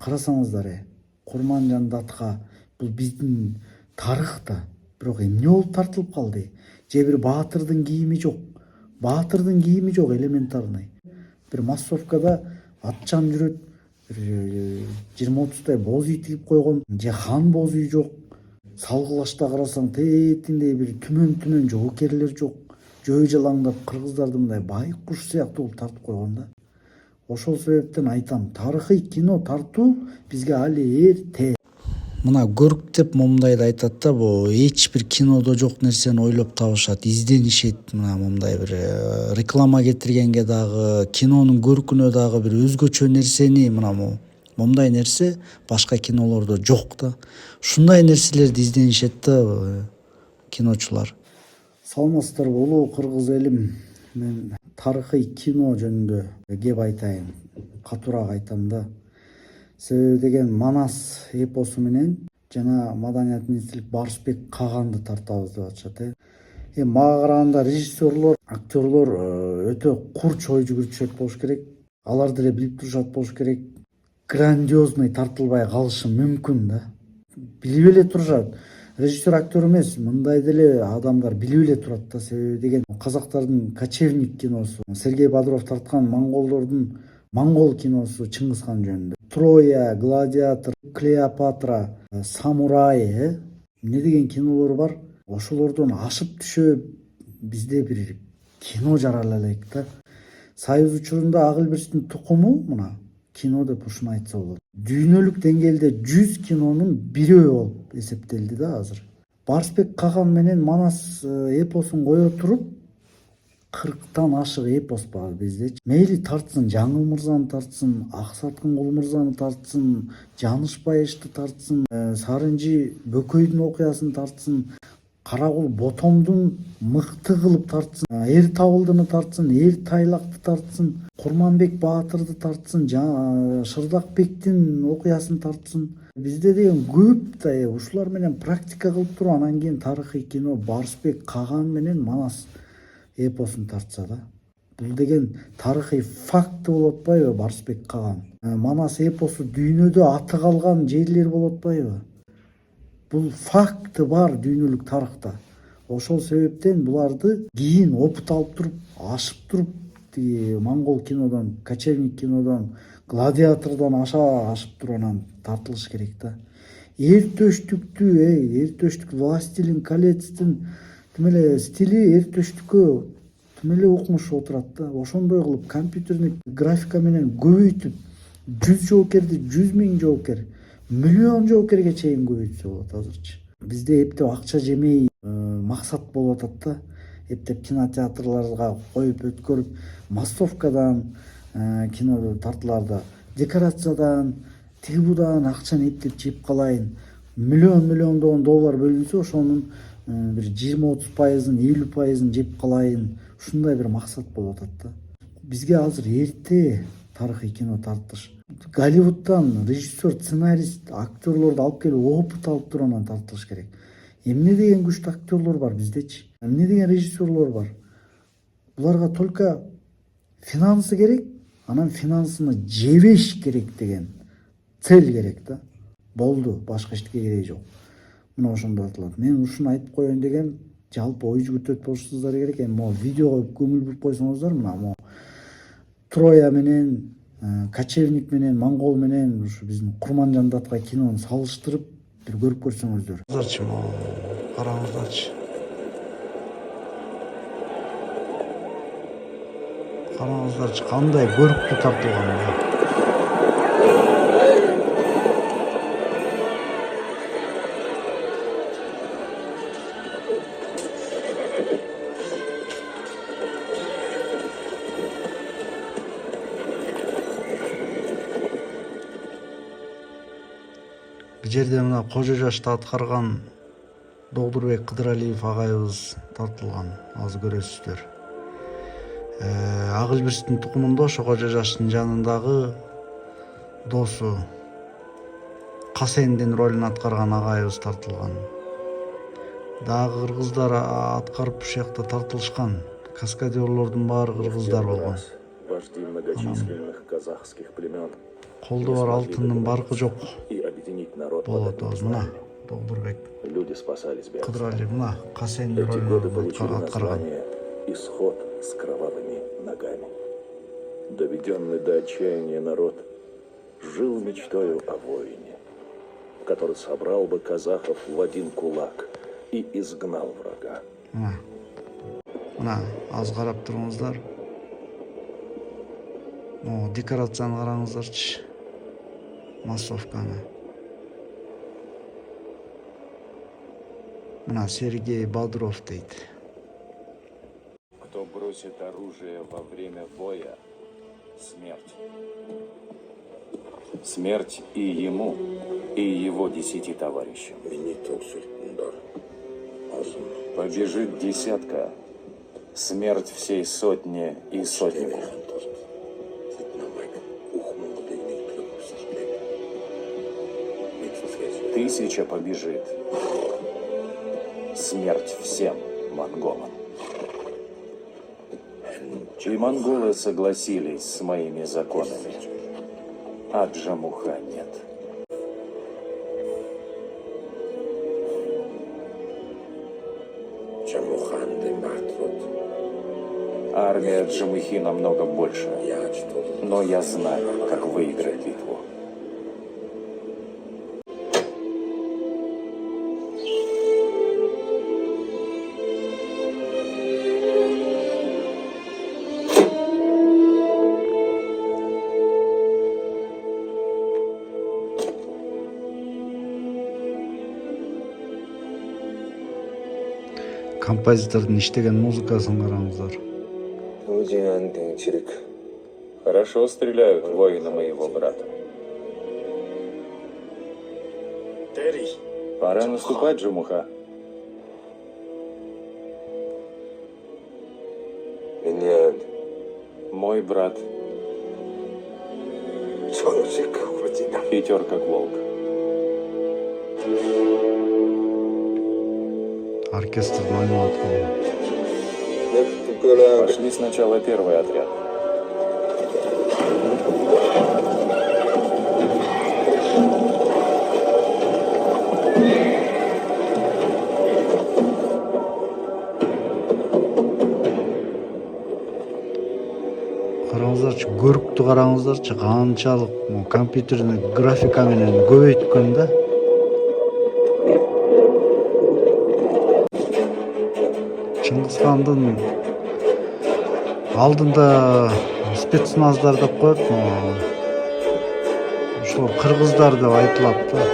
Карасаңыздар, Курманжан датка бул биздин тарыхта. Бирок эмне болуп тартылып калды? Же бир баатырдын кийими жок. Баатырдын кийими жок элементарный. Бир массовкада атчан жүрөт, 20-30 боз үй тигип койгон, же хан боз үй жок. Салгылашта карасаң тетиндей бир түмөн жоокерлер жок. Жөө жалаңдап кыргыздарды мындай байкуш сыяктуу кылып тартып койгон да. Ошол себептен айтам, тарыхый кино тартуу бизге али эрте. Мына көрк деп момундайды айтат да, бу эч бир кинодо жок нерсени ойлоп табышат, изденишет. Мына момундай бир реклама кетиргенге дагы, кинонун көркүнө дагы бир өзгөчө нерсени, мына момундай нерсе башка кинолордо жок да. Ушундай нерселерди изденишет да киночулар. Саламатсыздарбы улуу кыргыз элим. Мен тарыхый кино жөнүндө кеп айтайын. Катуураак айтам да. Себеби деген Манас эпосу менен жана Маданият министрлик Барысбек Каганды тартабыз деп атышат. Мага караганда режиссерлор, актерлор өтө курч ой жүгүртүшөт болуш керек. Алар деле билип турушат болуш керек. Грандиозный тартылбай калышы мүмкүн да. Билип эле турушат. Режиссер, актер эмес, мындай деле адамдар билип эле турат да. Себеби деген казактардын Кочевник киносу, Сергей Бодров тарткан монголдордун монгол киносу Чыңгызхан жөнүндө. Троя, Гладиатор, Клеопатра, Самурай, эмне деген кинолор бар. Ошолордон ашып түшө бизде бир кино жарала элек да. Союз учурунда Агылберстин тукуму мына кино деп ушуну айтса болот. Дүйнөлүк деңгээлде 100 кинонун бирөө болуп эсептелди да азыр. Барысбек Каган менен Манас эпосун кое туруп 40тан ашык эпос бар бизде. Мейли тартсын, Жаңыл мырзаны тартсын, Аксаткын Кул мырзаны тартсын, Жанышбаевди тартсын, Сарынжы Бөкөйдүн окуясын тартсын, Каракул Ботомдун мыкты кылып тартсын, Эр Табылдыны тартсын, Эр Тайлакты тартсын, Курманбек Баатырды тартсын, Шырдакбектин окуясын тартсын. Бизде деген көп да ушулар менен практика кылып туруп, анан кийин тарыхый кино Барысбек Каган менен Манас эпосун тартса да. Бул деген тарыхый факт болуп атпайбы Барысбек Каган? Манас эпосу дүйнөдө аты калган жерлер болуп атпайбы? Бул факты бар дүйнөлүк тарыхта. Ошол себептен буларды кийин опыт алып туруп, ашып туруп, монгол кинодон, Кочевник кинодон, Гладиатордон ашып туруп анан тартылыш керек да. Эр төштүк Властелин колецтин тимеле стили эр төштүккө тимеле укмуш отурат да. Ошондой кылып компьютердик графика менен көбөйтүп 100 жоокерди 100 000 жоокер, миллион жоокерге чейин көбөйтсө болот азырчы. Бизде эптеп акча жемей максат болуп атат да. Эптеп кинотеатрларга коюп өткөрүп, массовкадан кино тартыларда, декорациядан, тигибудан акчаны эптеп жеп калайын. Миллиондогон доллар бөлүнсө, ошонун бир 20-30%, 50% жеп калайын. Ушундай бир максат болуп атат да. Бизге азыр эрте тарыхый кино тартыш. Голливудтан режиссер, сценарист, актерлорду алып келип опыт алып туруп анан тартылыш керек. Эмне деген күчтүү актерлор бар биздечи? Эмне деген режиссерлор бар? Буларга только финансы керек, анан финансыны жебеш керек деген цель керек да. Болду, башка эчтеке кереги жок. Мына ошондо айтылат. Мен ушуну айтып коеюн деген жалпы ой жүгүртөт болушуңуздар керек. Эми могу видеого көңүл буруп койсоңуздар, мына могу Троя менен, Кочевник менен, Монгол менен ушу биздин Курманжан датка кинону салыштырып бир көрүп көрсөңүздөр. Азырчы караңыздарчы. Караңыздарчы кандай көрүктүү тартылган. Жерде мына кожо жашта аткарган Догдурбек Кыдыралиев агайыбыз тартылган. Азыр көрөсүздөр. Агылберстин тукумунда ошо кожо жаштын жанындагы досу Касендин ролун аткарган агайыбыз тартылган. Дагы кыргыздар аткарып ушул жакта тартылышкан. Каскадерлордун баары кыргыздар болгон. Колдо бар алтындын баркы жок и объединить народ под болот одним өзү. Мына знаменем. Долбурбек Люди спасались бегством. Кыдырали мына Касен Эти годы ролун получили аткарган. название «Исход с кровавыми ногами». Доведенный до отчаяния народ жил мечтою о воине, который собрал бы казахов в один кулак и изгнал врага. Мына аз карап туруңуздар. Могу декорацияны караңыздарчы. Массовканы. Мына Сергей Бодров дейт. Кто бросит оружие во время боя, смерть. Смерть и ему, и его 10 товарищам. Побежит десятка, смерть всей сотне и сотнику. Тысяча побежит, смерть всем монголам. И монголы согласились с моими законами, а Джамуха нет. Армия Джамухи намного больше, но я знаю, как выиграть битву. Композитордун иштеген музыкасын караңыздар. Хорошо стреляют воины моего брата. Пора наступать, Джамуха. Мой брат хитер, как волк. Оркестрдин ойноп аткан. Пошли сначала первый отряд. Караңыздарчы, көрүктү караңыздарчы, канчалык компьютердин графика менен көбөйткөн да. Чыңгызхандын алдында спецназдар деп коет, ошол кыргыздар деп айтылат да.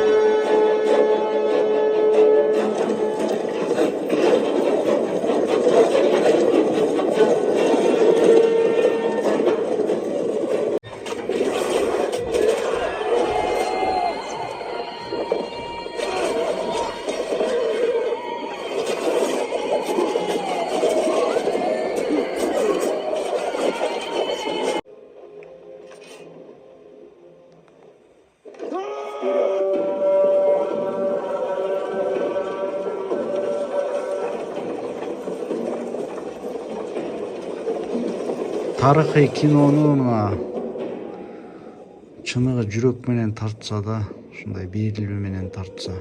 Тарыхый кинону мына чыныгы жүрөк менен тартса да, ушундай берилүү менен тартса.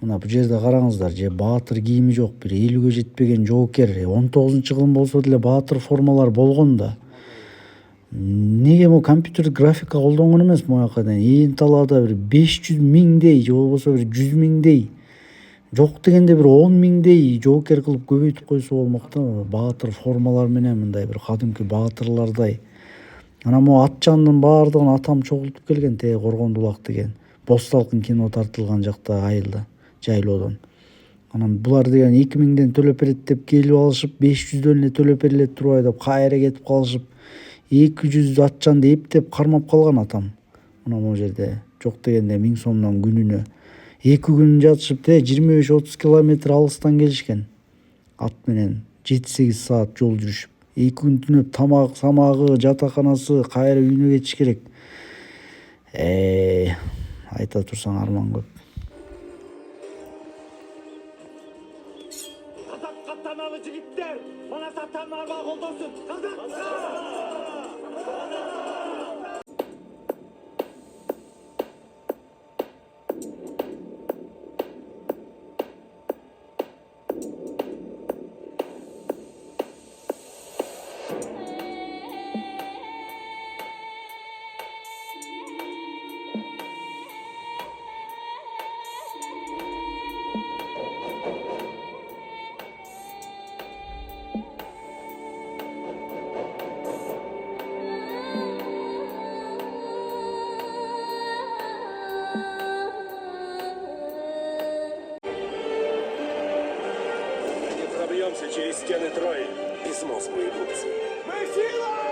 Мына бул жерде караңыздар, же баатыр кийими жок, бир 50ге жетпеген жоокер. 19-жылым болсо деле баатыр формалар болгон да. Неге бул компьютер графика колдонгон эмес мояка дейин? Ээн талаада бир 500 миңдей, же болбосо бир 100 миңдей, жок дегенде бир 10 миңдей жоокер кылып көбөйтүп койсо болмок да. Баатыр формалар менен мындай бир кадимки баатырлардай. Анан могу атчандын баардыгын атам чогултуп келген, те Коргондулак деген. Босталкын кино тартылган жакта айылда, жайлоодон. Анан булар деген 2000ден төлөп берет деп келип алышып, 500дөн эле төлөп берилет турбай деп кайра кетип калышып, 200 атчанды эптеп кармап калган атам. Мына бул жерде жок дегенде 1000 сомдон күнүнө 2 күн жатышып, 25-30 километр алыстан келишкен. Ат менен 7-8 саат жол жүрүшүп, 2 күн түнөп тамак, самагы, жатаканасы, кайра үйүнө кетиш керек. Айта турсаң арман көп. Казак каттаналы жигиттер, мына Не пробьемся через стены Трои. Письмо с боегубцы. Мы сила!